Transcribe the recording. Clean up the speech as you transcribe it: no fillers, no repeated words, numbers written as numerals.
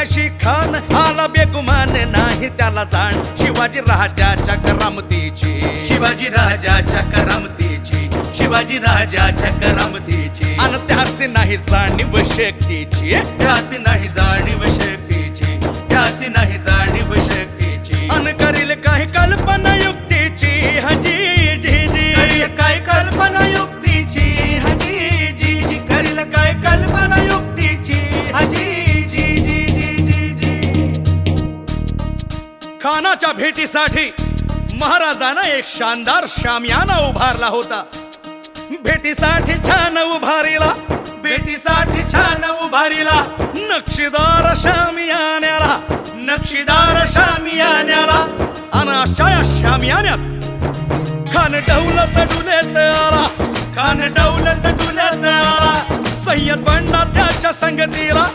पाशी खान आला बेगुमान नाही त्याला जाण शिवाजी राजाच्या करामतीची शिवाजी राजाच्या करामतीची शिवाजी राजाच्या करामतीची आणि त्यासी नाही जाणीव शक्तीची त्यासी नाही जाणीव शक्तीची त्यासी नाही जाणीव शक्तीची अन करील काही कल्पना युक्तीची हजी जी जी करील काय कल्पना युक्तीची हजी जी जी करील काय कल्पना युक्तीची हजी जी जी जी जी जी खानाच्या भेटीसाठी महाराजांना एक शानदार शामियाना उभारला होता भेटीसाठी छान उभारीला भेटीसाठी छान उभारीला नक्षीदार शामियान्याला नक्षीदार शामियान्याला अन अशा या शामियान्यात खान डौलत डुलेत आला खान डौलत डुलत आला सय्यद बंडा त्याच्या संगतीला